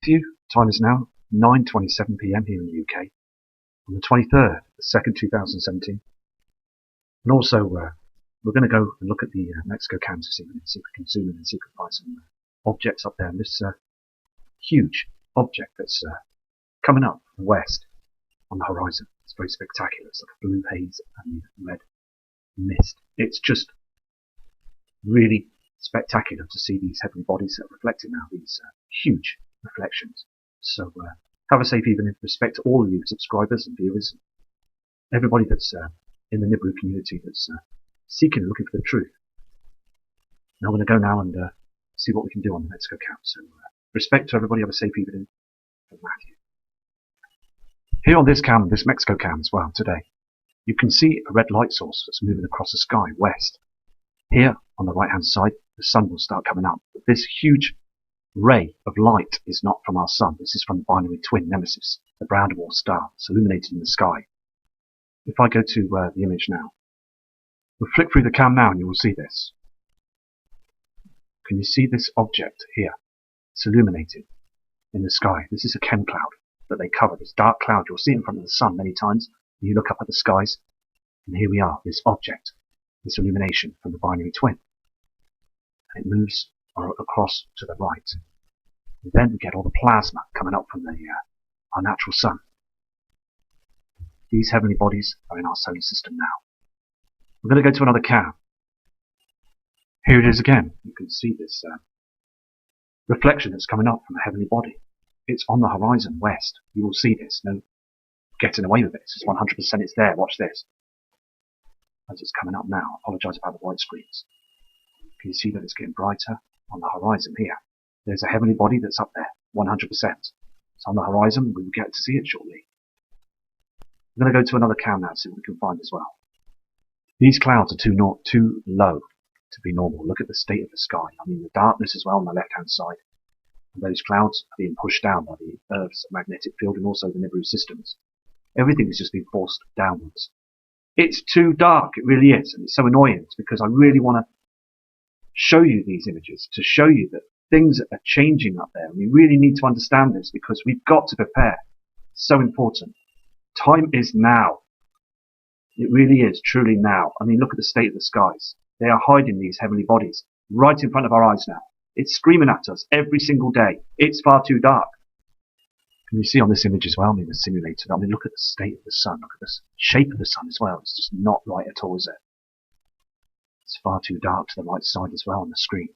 Time is now 9:27 p.m. here in the UK on the 23rd of the 2nd, 2017. And also, we're going to go and look at the Mexico cam to see if we can zoom in and see if we can find some objects up there. And this huge object that's coming up west on the horizon. It's very spectacular. It's like a blue haze and red mist. It's just really spectacular to see these heavenly bodies that are reflecting now, these huge reflections. So have a safe evening in respect to all of you subscribers and viewers, everybody that's in the Nibiru community that's seeking and looking for the truth. Now I'm going to go now and see what we can do on the Mexico cam. So respect to everybody, have a safe evening from Matthew. Here on this cam, this Mexico cam as well today, you can see a red light source that's moving across the sky west. Here on the right hand side, the sun will start coming up. But this huge ray of light is not from our sun. This is from the binary twin Nemesis, the brown dwarf star. It's illuminated in the sky. If I go to the image now, we'll flick through the cam now and you will see this. Can you see this object here? It's illuminated in the sky. This is a chem cloud that they cover, this dark cloud. You'll see it in front of the sun many times. You look up at the skies, and here we are, this object, this illumination from the binary twin. And it moves across to the right. And then we get all the plasma coming up from our natural sun. These heavenly bodies are in our solar system now. We're going to go to another cam. Here it is again. You can see this reflection that's coming up from a heavenly body. It's on the horizon west. You will see this. No getting away with it. It's 100%. It's there. Watch this. As it's coming up now. I apologise about the white screens. Can you see that it's getting brighter on the horizon here? There's a heavenly body that's up there. 100%. It's on the horizon. We will get to see it shortly. I'm going to go to another cam now and see what we can find as well. These clouds are too low to be normal. Look at the state of the sky. I mean, the darkness as well on the left-hand side. And those clouds are being pushed down by the Earth's magnetic field and also the Nibiru systems. Everything is just being forced downwards. It's too dark. It really is. And it's so annoying because I really want to show you these images to show you that things are changing up there. And we really need to understand this because we've got to prepare. It's so important. Time is now. It really is, truly now. I mean, look at the state of the skies. They are hiding these heavenly bodies right in front of our eyes now. It's screaming at us every single day. It's far too dark. Can you see on this image as well? I mean, the simulated. I mean, look at the state of the sun. Look at the shape of the sun as well. It's just not right at all, is it? It's far too dark to the right side as well on the screen.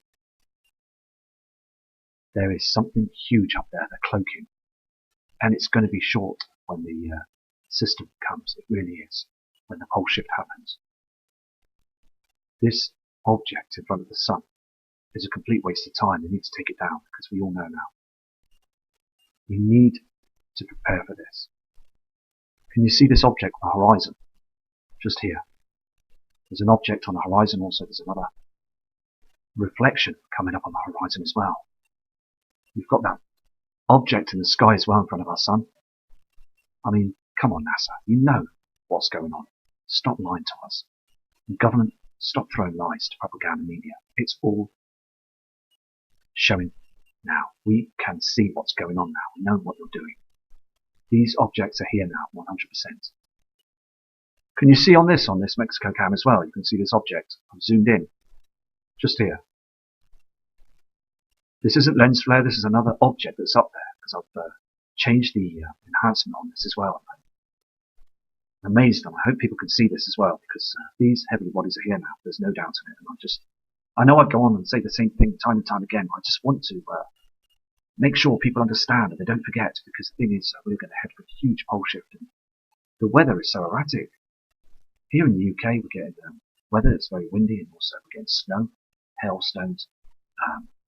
There is something huge up there. They're cloaking. And it's going to be short when the system comes. It really is. When the pole shift happens. This object in front of the sun is a complete waste of time. We need to take it down because we all know now. We need to prepare for this. Can you see this object on the horizon? Just here. There's an object on the horizon also. There's another reflection coming up on the horizon as well. We've got that object in the sky as well in front of our sun. I mean, come on NASA. You know what's going on. Stop lying to us. The government, stop throwing lies to propaganda media. It's all showing now. We can see what's going on now. We know what you're doing. These objects are here now, 100%. Can you see on this Mexico cam as well? You can see this object. I've zoomed in. Just here. This isn't lens flare. This is another object that's up there because I've changed the enhancement on this as well. I'm amazed, and I hope people can see this as well because these heavenly bodies are here now. There's no doubt in it. And I know I go on and say the same thing time and time again. But I just want to make sure people understand and they don't forget because the thing is we're going to head for a huge pole shift. And the weather is so erratic. Here in the UK we're getting weather that's very windy and also we're getting snow, hailstones,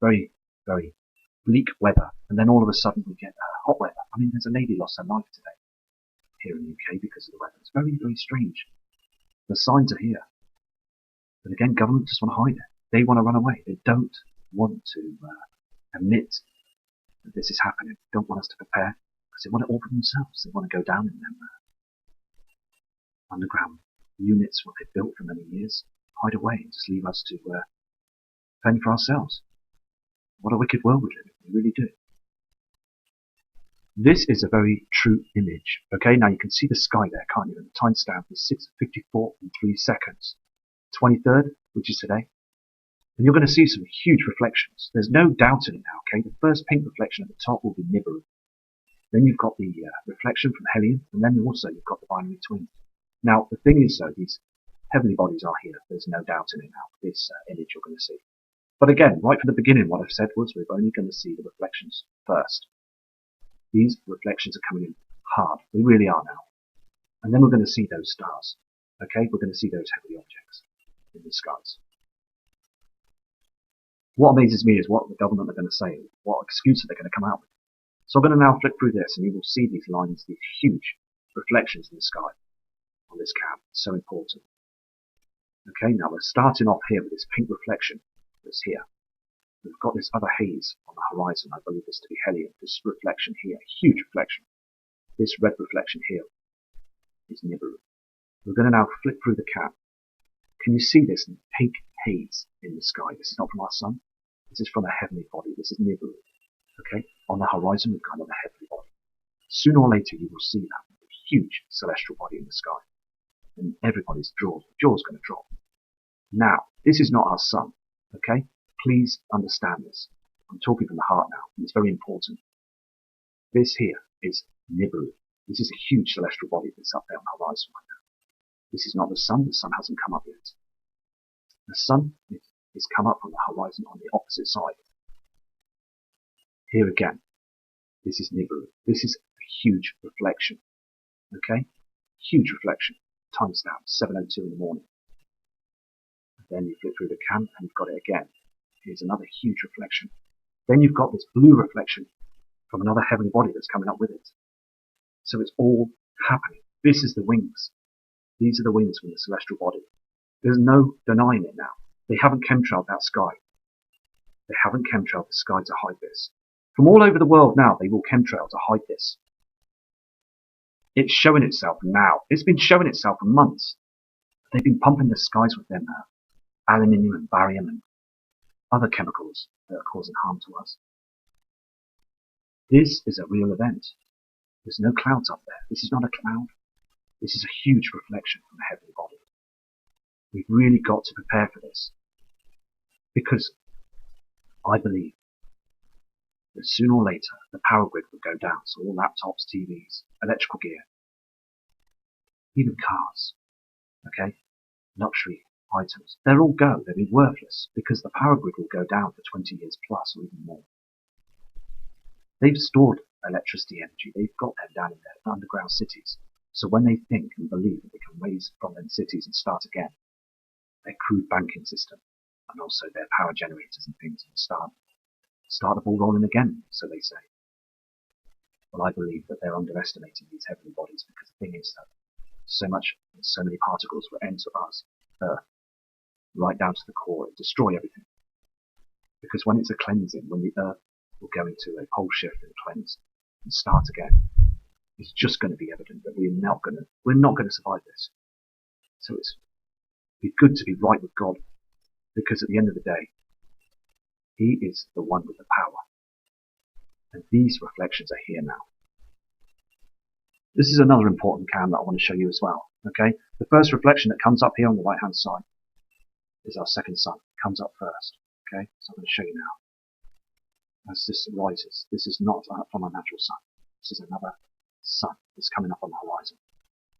very, very bleak weather. And then all of a sudden we get hot weather. I mean, there's a lady lost her life today here in the UK because of the weather. It's very, very strange. The signs are here. But again, government just want to hide it. They want to run away. They don't want to admit that this is happening. They don't want us to prepare because they want it all for themselves. They want to go down in them underground units, what they've built for many years, hide away and just leave us to fend for ourselves. What a wicked world we live in. We really do. This is a very true image. Okay, now you can see the sky there, can't you? And the timestamp is 6:54 and 3 seconds. 23rd, which is today. And you're going to see some huge reflections. There's no doubt in it now, okay? The first pink reflection at the top will be Nibiru. Then you've got the reflection from Helion, and then also you've got the binary twin. Now, the thing is, though, these heavenly bodies are here. There's no doubt in it now, this image you're going to see. But again, right from the beginning, what I've said was we're only going to see the reflections first. These reflections are coming in hard. They really are now. And then we're going to see those stars. Okay, we're going to see those heavenly objects in the skies. What amazes me is what the government are going to say, what excuse are they going to come out with. So I'm going to now flick through this and you will see these lines, these huge reflections in the sky on this cam. It's so important. Okay, now we're starting off here with this pink reflection that's here. We've got this other haze on the horizon. I believe this to be Helion. This reflection here, huge reflection. This red reflection here is Nibiru. We're going to now flip through the cam. Can you see this pink haze in the sky? This is not from our sun. This is from a heavenly body. This is Nibiru. Okay, on the horizon we've got another heavenly body. Sooner or later you will see that huge celestial body in the sky, and everybody's jaw's going to drop. Now, this is not our sun. Okay, please understand this. I'm talking from the heart now, and it's very important. This here is Nibiru. This is a huge celestial body that's up there on the horizon right now. This is not the sun. The sun hasn't come up yet. The sun is come up from the horizon on the opposite side. Here again, this is Nibiru. This is a huge reflection. Okay? Huge reflection. Timestamp 7:02 in the morning. And then you flip through the cam and you've got it again. Here's another huge reflection. Then you've got this blue reflection from another heavenly body that's coming up with it. So it's all happening. This is the wings. These are the wings from the celestial body. There's no denying it now. They haven't chemtrailed that sky. They haven't chemtrailed the sky to hide this. From all over the world now, they will chemtrail to hide this. It's showing itself now. It's been showing itself for months. They've been pumping the skies with them aluminium and barium and other chemicals that are causing harm to us. This is a real event. There's no clouds up there. This is not a cloud. This is a huge reflection from a heavenly body. We've really got to prepare for this. Because I believe that sooner or later the power grid will go down, so all laptops, TVs, electrical gear, even cars, okay, luxury items, they'll all go, they'll be worthless because the power grid will go down for 20 years plus or even more. They've stored electricity energy, they've got them down in their underground cities, so when they think and believe that they can raise from them cities and start again, their crude banking system and also their power generators and things and start the ball rolling again, so they say. Well, I believe that they're underestimating these heavenly bodies because the thing is that so many particles will enter us, Earth, right down to the core and destroy everything. Because when it's a cleansing, when the Earth will go into a pole shift and cleanse and start again, it's just going to be evident that we're not going to survive this. So it's be good to be right with God, because at the end of the day, He is the one with the power. And these reflections are here now. This is another important cam that I want to show you as well. Okay, the first reflection that comes up here on the right hand side is our second sun. It comes up first. Okay, so I'm going to show you now. As this rises, this is not from our natural sun. This is another sun that's coming up on the horizon.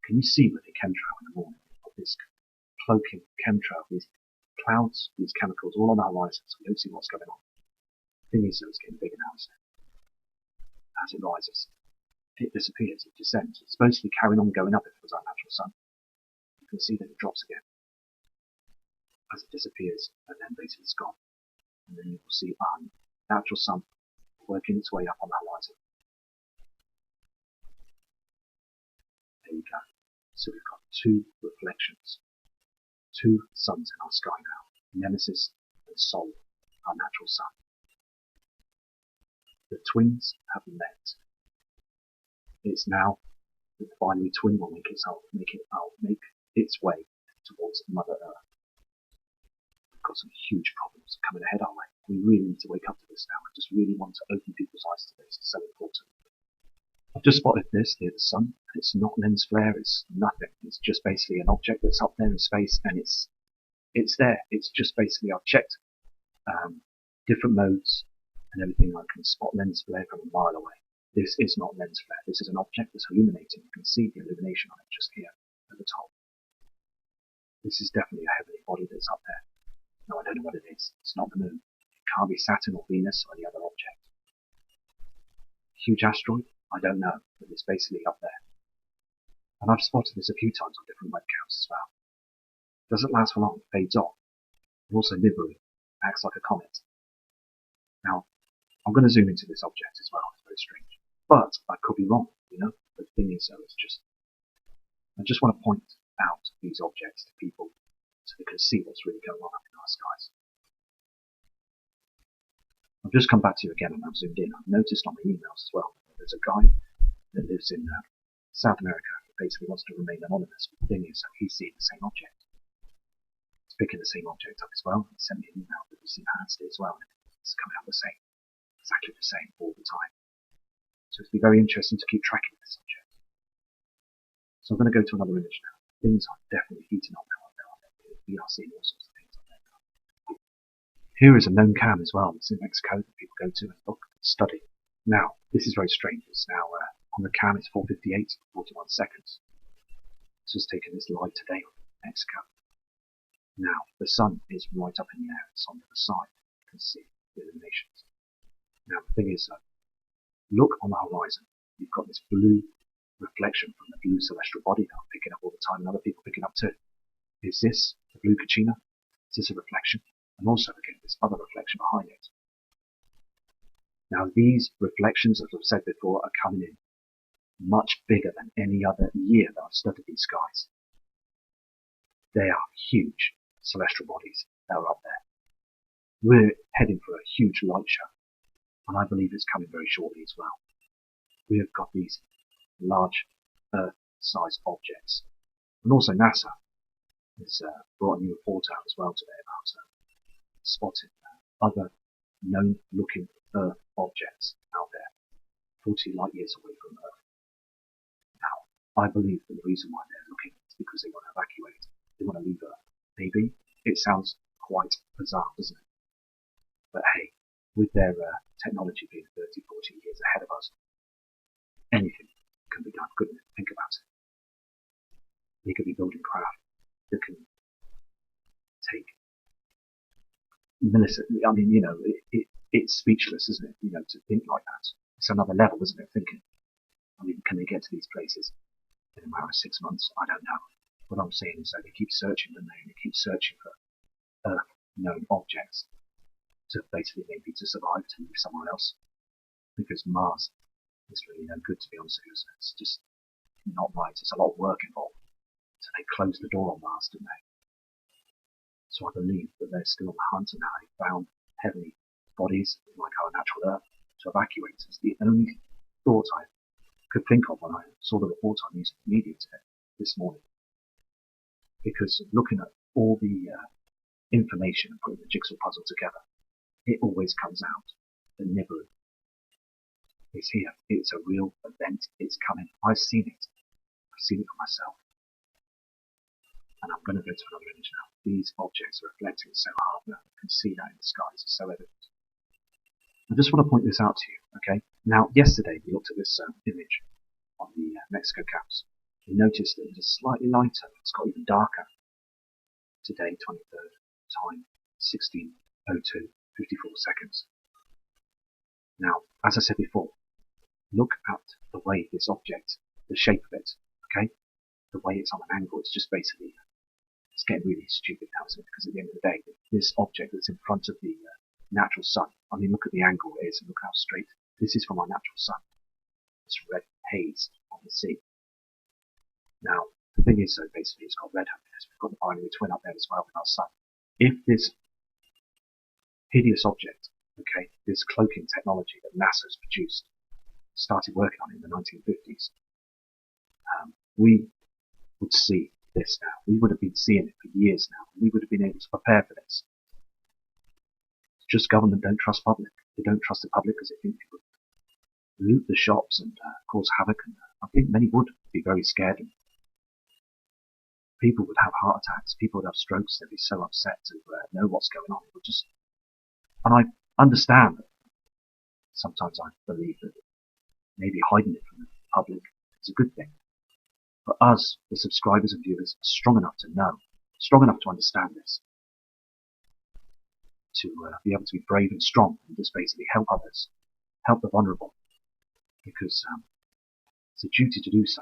Can you see with the chemtrail in the morning? This cloaking chemtrail, these clouds, these chemicals all on our horizon, so we don't see what's going on. The thing is, though, it's getting bigger now, isn't it? As it rises, it disappears, it descends. It's supposed to be carrying on going up if it was our natural sun. You can see that it drops again as it disappears, and then basically it's gone. And then you will see our natural sun working its way up on the horizon. There you go. So we've got two reflections, two suns in our sky now, Nemesis and Sol, our natural sun. The twins have met. It's now the binary twin will make its way towards Mother Earth. We've got some huge problems coming ahead our way. We really need to wake up to this now. I just really want to open people's eyes to this. It's so important. just spotted this near the sun. It's not lens flare, it's nothing. It's just basically an object that's up there in space, and it's there. It's just basically, I've checked different modes and everything. I can spot lens flare from a mile away. This is not lens flare. This is an object that's illuminating. You can see the illumination on it just here at the top. This is definitely a heavenly body that's up there. No, I don't know what it is. It's not the moon. It can't be Saturn or Venus or any other object. Huge asteroid? I don't know, but it's basically up there. And I've spotted this a few times on different webcams as well. Doesn't last for long, it fades off. And also Nibiru acts like a comet. Now, I'm going to zoom into this object as well. It's very strange. But I could be wrong, you know. But the thing is, it's just, I just want to point out these objects to people so they can see what's really going on up in our skies. I've just come back to you again and I've zoomed in. I've noticed on my emails as well that there's a guy that lives in South America who basically wants to remain anonymous. But the thing is, he's seeing the same object. He's picking the same object up as well. He sent me an email that he's enhanced it as well. It's coming out the same, exactly the same all the time. So it's been very interesting to keep tracking this subject. So I'm going to go to another image now. Things are definitely heating up now. We are seeing all sorts of things up there now. Here is a known cam as well. It's in Mexico that people go to and look and study. Now, this is very strange. It's now on the cam, it's 4:58, 41 seconds. This was taken this live today on Mexico. Now, the sun is right up in the air. It's on the other side. You can see the illuminations. Now, the thing is, look on the horizon. You've got this blue reflection from the blue celestial body that I'm picking up all the time, and other people picking up too. Is this the blue Kachina? Is this a reflection? And also, again, this other reflection behind it. Now, these reflections, as I've said before, are coming in much bigger than any other year that I've studied these skies. They are huge celestial bodies that are up there. We're heading for a huge light show, and I believe it's coming very shortly as well. We have got these large Earth-sized objects. And also NASA has brought a new report out as well today about spotting other known-looking Earth objects out there, 40 light years away from Earth. Now, I believe that the reason why they're looking is because they want to evacuate. They want to leave Earth. Maybe. It sounds quite bizarre, doesn't it? But hey, with their technology being 30, 40 years ahead of us, anything can be done, couldn't it? Think about it. They could be building craft that can take milliseconds. I mean, you know, it's speechless, isn't it? You know, to think like that. It's another level, isn't it? Thinking. I mean, can they get to these places in a matter of 6 months? I don't know. What I'm saying is that they keep searching, don't they? They keep searching for Earth-known objects to basically maybe to survive, to move somewhere else. Because Mars is really no good, to be honest with you. It's just not right. It's a lot of work involved. So they closed the door on Mars, didn't they? So I believe that they're still on the hunt, and how they found heavenly bodies like our natural Earth to evacuate. It's the only thought I could think of when I saw the report on news media today, this morning. Because looking at all the information and putting the jigsaw puzzle together, it always comes out that Nibiru is here. It's a real event. It's coming. I've seen it. I've seen it for myself. And I'm going to go to another image now. These objects are reflecting so hard now. You can see that in the skies. It's so evident. I just want to point this out to you, okay? Now, yesterday we looked at this image on the Mexico caps. We noticed that it is slightly lighter. It's got even darker. Today, 23rd, time 16:02, 54 seconds. Now, as I said before, look at the way this object, the shape of it, okay? The way it's on an angle, it's just basically, it's getting really stupid now, isn't it? Because at the end of the day, this object that's in front of the natural sun, I mean, look at the angle it is and look how straight. This is from our natural sun. It's red haze on the sea. Now, the thing is, so basically, it's got red because we've got the binary twin up there as well with our sun. If this hideous object, okay, this cloaking technology that NASA's produced, started working on in the 1950s, we would see this now. We would have been seeing it for years now. We would have been able to prepare for this. It's just government don't trust public. They don't trust the public because they think people loot the shops and cause havoc. And I think many would be very scared. And people would have heart attacks. People would have strokes. They'd be so upset to know what's going on. It would just, and I understand that sometimes I believe that maybe hiding it from the public is a good thing. But us, the subscribers and viewers, are strong enough to know, strong enough to understand this, to be able to be brave and strong and just basically help others, help the vulnerable, because it's a duty to do so,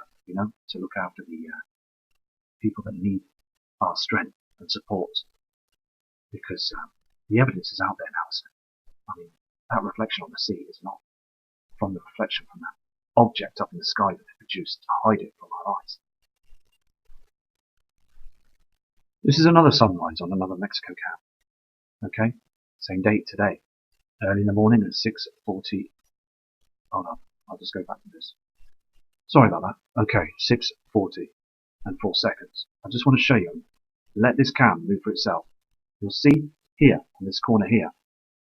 to look after the people that need our strength and support, because the evidence is out there now, isn't it? I mean, that reflection on the sea is not from the reflection from that object up in the sky that they produced to hide it from our eyes. This is another sunrise on another Mexico camp. Okay, same date today, early in the morning at 6:40. Hold on, I'll just go back to this. Sorry about that. Okay, 6:40 and 4 seconds. I just want to show you. Let this cam move for itself. You'll see here, in this corner here,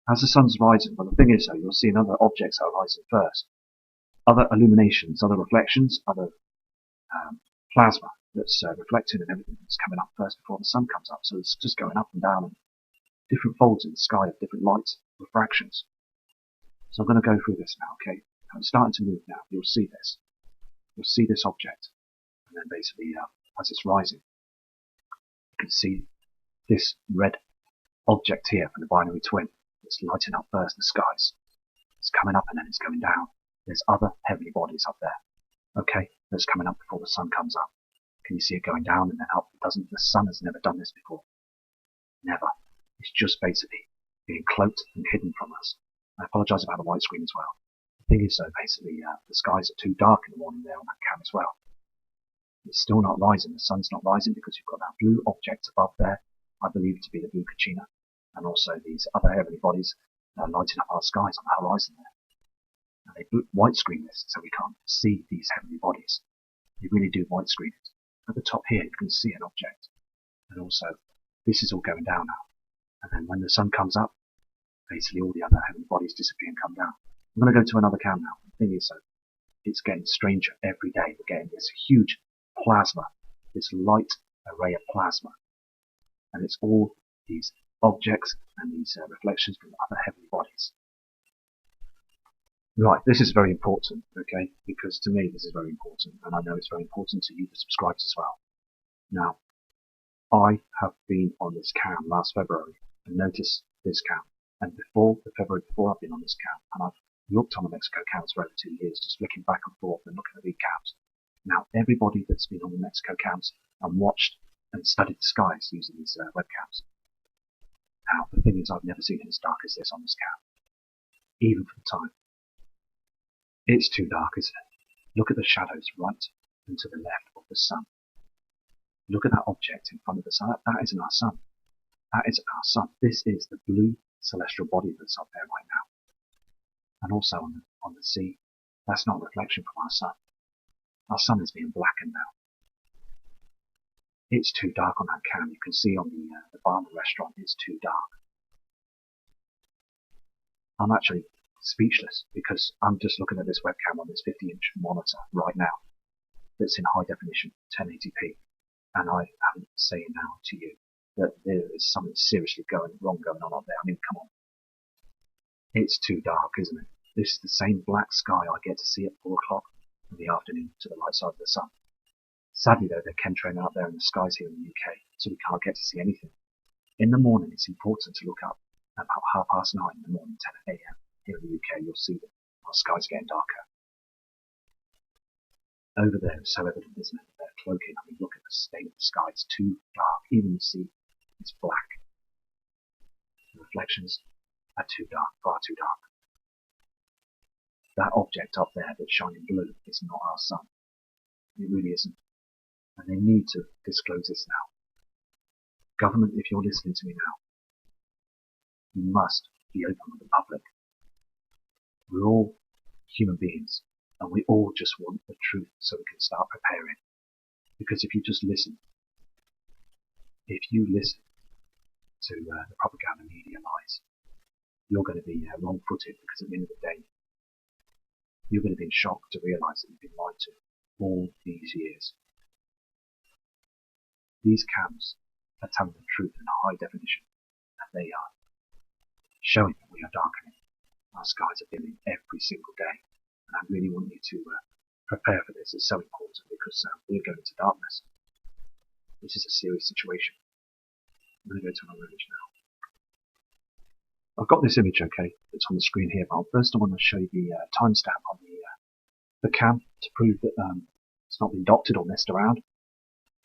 as the sun's rising. But the thing is, though, you'll see other objects that are rising first. Other illuminations, other reflections, other plasma that's reflected and everything that's coming up first before the sun comes up. So it's just going up and down and different folds in the sky of different light refractions. So I'm going to go through this now, okay? I'm starting to move now. You'll see this. You'll see this object. And then basically, as it's rising, you can see this red object here from the binary twin. It's lighting up first the skies. It's coming up and then it's going down. There's other heavenly bodies up there. Okay, that's coming up before the sun comes up. Can you see it going down and then up? The sun has never done this before. Never. It's just basically being cloaked and hidden from us. I apologise about the white screen as well. The thing is, though, basically, the skies are too dark in the morning there on that cam as well. It's still not rising. The sun's not rising because you've got that blue object above there. I believe to be the blue Kachina, and also these other heavenly bodies lighting up our skies on the horizon there. And they white screen this so we can't see these heavenly bodies. They really do white screen it. At the top here, you can see an object. And also, this is all going down now. And then when the sun comes up, basically all the other heavenly bodies disappear and come down. I'm going to go to another cam now. The thing is, so it's getting stranger every day. We're getting this huge plasma, this light array of plasma. And it's all these objects and these reflections from other heavenly bodies. Right, this is very important, okay, because to me this is very important, and I know it's very important to you, the subscribers, as well. Now, I have been on this cam last February and noticed this cam, and before the February before I've been on this cam, and I've looked on the Mexico cams for over 2 years, just flicking back and forth and looking at the cams. Now, everybody that's been on the Mexico cams and watched and studied the skies using these webcams. Now, the thing is, I've never seen it as dark as this on this cam, even for the time. It's too dark, isn't it? Look at the shadows right and to the left of the sun. Look at that object in front of the sun. That isn't our sun. That isn't our sun. This is the blue celestial body that's up there right now. And also on the sea, that's not a reflection from our sun. Our sun is being blackened now. It's too dark on that cam. You can see on the bar in the restaurant, it's too dark. I'm actually speechless because I'm just looking at this webcam on this 50-inch monitor right now that's in high definition 1080p, and I am saying now to you that there is something seriously wrong going on up there. I mean, come on. It's too dark, isn't it? This is the same black sky I get to see at 4 o'clock in the afternoon to the light side of the sun. Sadly, though, they're chemtrailing out there in the skies here in the UK, so we can't get to see anything. In the morning, it's important to look up at about 9:30 in the morning, 10 a.m. Here in the UK, you'll see that our sky's getting darker. Over there, it's so evident, isn't it? They're cloaking. I mean, look at the state of the sky. It's too dark. Even the sea is black. The reflections are too dark, far too dark. That object up there that's shining blue is not our sun. It really isn't. And they need to disclose this now. Government, if you're listening to me now, you must be open with the public. We're all human beings, and we all just want the truth so we can start preparing. Because if you just listen, if you listen to the propaganda media lies, you're going to be wrong-footed, because at the end of the day, you're going to be in shock to realise that you've been lied to all these years. These cams are telling the truth in high definition, and they are showing that we are darkening. Our skies are dimming every single day, and I really want you to prepare for this. It's so important because we're going into darkness. This is a serious situation. I'm going to go to another image now. I've got this image, okay, that's on the screen here, but first I want to show you the timestamp on the cam to prove that it's not been doctored or messed around.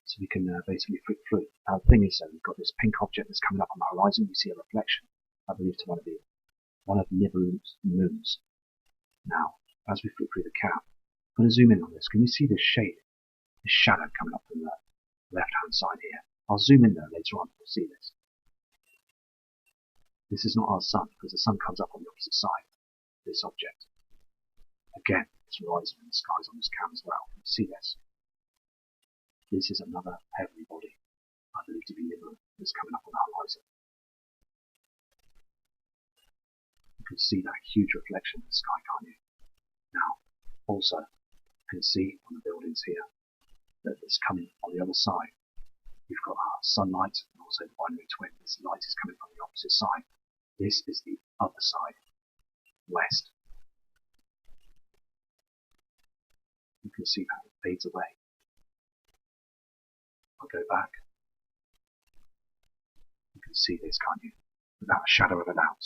So we can basically flick through. Now the thing is, we've got this pink object that's coming up on the horizon. You see a reflection, I believe, to one of Nibiru's moons. Now, as we flick through the cam, I'm going to zoom in on this. Can you see this shade, this shadow coming up from the left-hand side here? I'll zoom in there later on. You'll see this. This is not our sun, because the sun comes up on the opposite side of this object. Again, it's rising in the skies on this cam as well. Can you see this? This is another heavenly body, I believe to be Nibiru, that's coming up on the horizon. You can see that huge reflection in the sky, can't you? Now, also, you can see on the buildings here that it's coming on the other side. You've got our sunlight and also the binary twin. This light is coming from the opposite side. This is the other side, west. You can see that it fades away. I'll go back. You can see this, can't you? Without a shadow of a doubt,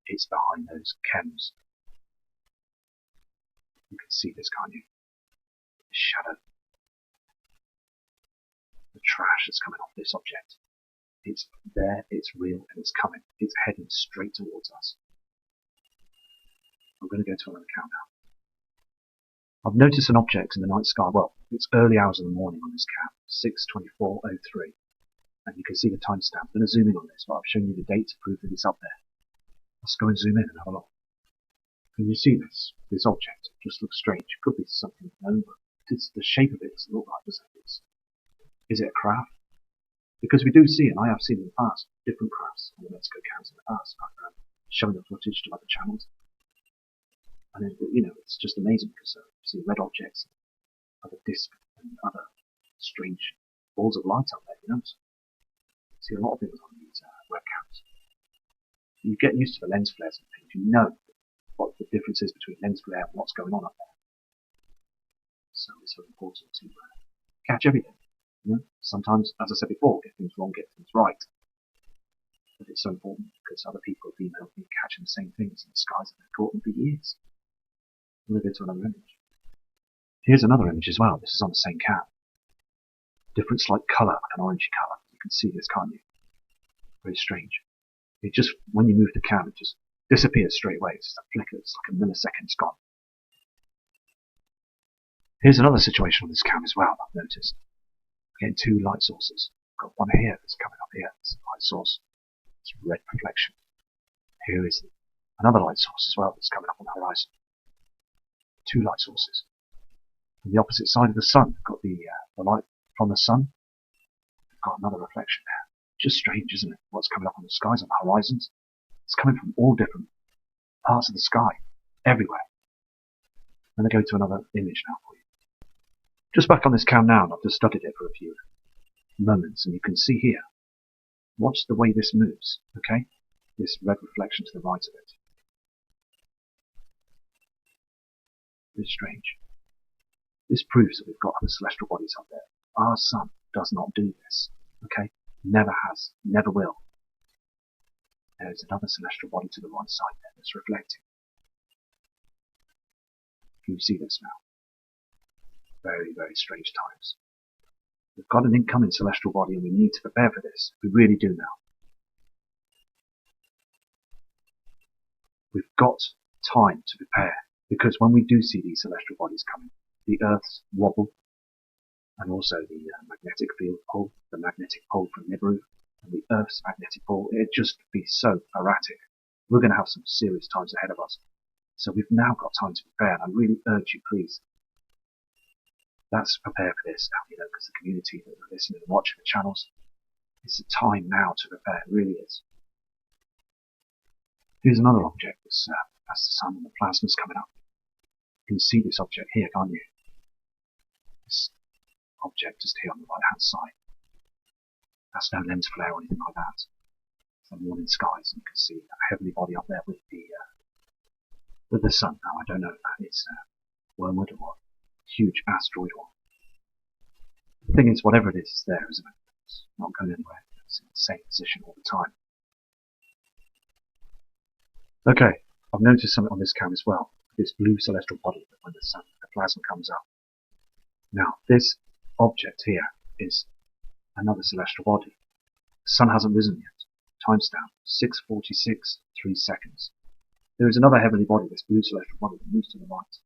it's behind those chems. You can see this, can't you? The shadow. The trash that's coming off this object. It's there, it's real, and it's coming. It's heading straight towards us. I'm going to go to another count now. I've noticed an object in the night sky. Well, it's early hours of the morning on this cam, 6:24:03, and you can see the timestamp. I'm going to zoom in on this, but I've shown you the date to prove that it's up there. Let's go and zoom in and have a look. Can you see this? This object just looks strange. It could be something known, but the shape of it doesn't look like, does it? Is it a craft? Because we do see, and I have seen in the past, different crafts on the Mexico cams in the past. I've shown the footage to other channels. And it's just amazing because you see red objects, other discs, and other strange balls of light up there, So you see a lot of things on these webcams. You get used to the lens flares and things. You know what the difference is between lens flare and what's going on up there. So it's so important to catch everything. Sometimes, as I said before, get things wrong, get things right. But it's so important because other people have been catching the same things in the skies that they've caught them for years. I'm going to go to another image. Here's another image as well. This is on the same cam. Different slight colour, like an orangey colour. You can see this, can't you? Very strange. It just, when you move the cam, it just disappears straight away. It's just a flicker. It's like a millisecond, it's gone. Here's another situation on this cam as well, I've noticed. Again, two light sources. I've got one here that's coming up here. It's a light source. It's red reflection. Here is another light source as well that's coming up on the horizon. Two light sources. On the opposite side of the sun, we've got the light from the sun. We've got another reflection there. Just strange, isn't it? What's coming up on the skies, on the horizons. It's coming from all different parts of the sky, everywhere. I'm going to go to another image now for you. Just back on this cam now, and I've just studied it for a few moments, and you can see here, watch the way this moves, okay? This red reflection to the right of it. It's strange. This proves that we've got other celestial bodies up there. Our sun does not do this, okay? Never has, never will. There is another celestial body to the right side there that's reflecting. Can you see this now? Very, very strange times. We've got an incoming celestial body and we need to prepare for this. We really do now. We've got time to prepare because when we do see these celestial bodies coming, the Earth's wobble and also the magnetic field pole, the magnetic pole from Nibiru and the Earth's magnetic pole, it'd just be so erratic. We're going to have some serious times ahead of us. So we've now got time to prepare, and I really urge you, please, let's prepare for this now, because the community that are listening and watching the channels, it's the time now to prepare, it really is. Here's another object that's the sun and the plasma's coming up. You can see this object here, can't you? This object just here on the right hand side. That's no lens flare or anything like that. It's the morning skies, and you can see a heavenly body up there with the sun. Now I don't know if that is wormwood or a huge asteroid or. The thing is, whatever it is there, isn't it? It's not going anywhere. It's in the same position all the time. Okay, I've noticed something on this cam as well. This blue celestial body when the plasma comes up. Now, this object here is another celestial body. The sun hasn't risen yet. Timestamp 6:46, 3 seconds. There is another heavenly body, this blue celestial body, that moves to the right.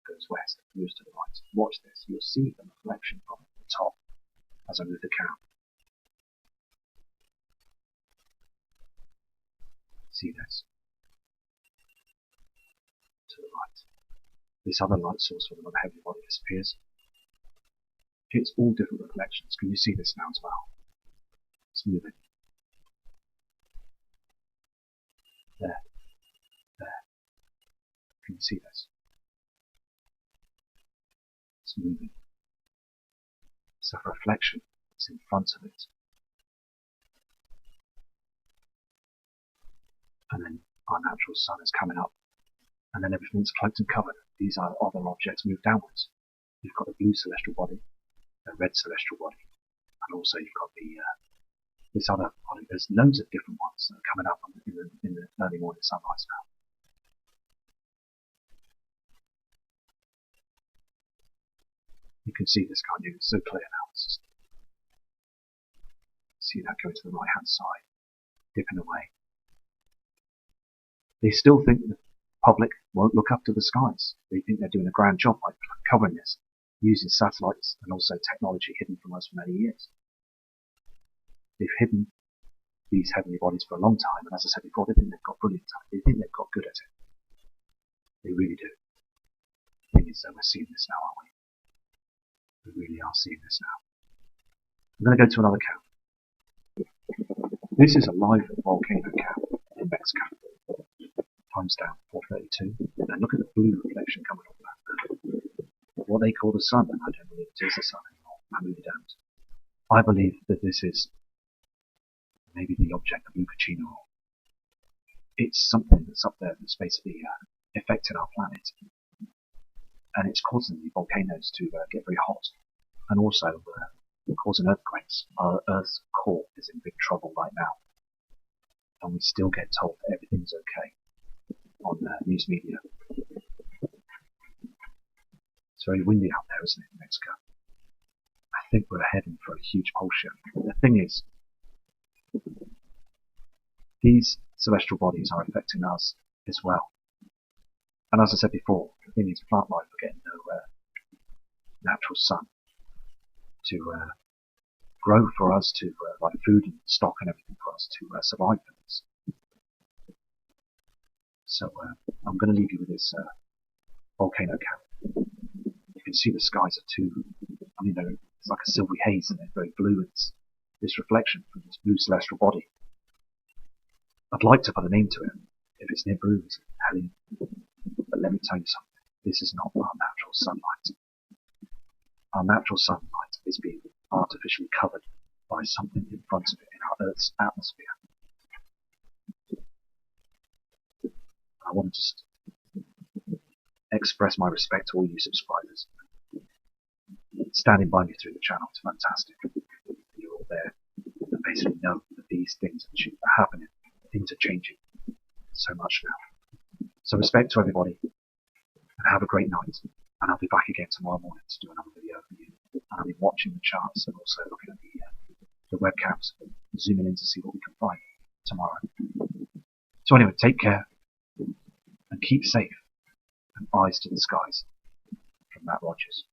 Goes west, moves to the right. Watch this. You'll see the reflection from the top as I move the cam. See this? To the right. This other light source from another heavenly body disappears. It's all different reflections. Can you see this now as well? It's moving. There. There. Can you see this? It's moving. It's a reflection that's in front of it. And then our natural sun is coming up. And then everything's cloaked and covered. These are other objects moved downwards. You've got the blue celestial body, the red celestial body, and also you've got the this other body. There's loads of different ones that are coming up in the early morning sunrise now. You can see this, can't you? It's so clear now. See that going to the right hand side, dipping away. They still think the public won't look up to the skies. They think they're doing a grand job by covering this, using satellites and also technology hidden from us for many years. They've hidden these heavenly bodies for a long time, and as I said before, they think they've got brilliant at it. They think they've got good at it. They really do. The thing is that we're seeing this now, aren't we? We really are seeing this now. I'm going to go to another camp. This is a live volcano camp in Mexico. Timestamp 4:32. And look at the blue reflection coming off that. What they call the sun, and I don't believe it is the sun anymore. I really don't. I believe that this is maybe the object of Lucacino. It's something that's up there that's basically affecting our planet. And it's causing the volcanoes to get very hot. And also causing earthquakes. Our Earth's core is in big trouble right now. And we still get told that everything's okay on news media. It's very windy out there, isn't it, in Mexico? I think we're heading for a huge pole shift. The thing is, these celestial bodies are affecting us as well. And as I said before, the thing is, plant life are getting no natural sun to grow for us, to like food and stock and everything for us to survive from this. So I'm going to leave you with this volcano camp. You can see the skies are too, I mean, it's like a silvery haze, and they're very blue. It's this reflection from this blue celestial body. I'd like to put a name to it. If it's Nibiru, it's HELION. But let me tell you something. This is not our natural sunlight. Our natural sunlight is being artificially covered by something in front of it in our Earth's atmosphere. I want to just express my respect to all you subscribers. Standing by me through the channel, it's fantastic. You're all there and basically know that these things are happening. Things are changing so much now. So respect to everybody, and have a great night. And I'll be back again tomorrow morning to do another video for you. And I'll be watching the charts and also looking at the webcams, zooming in to see what we can find tomorrow. So anyway, take care and keep safe, and eyes to the skies. From Matt Rogers.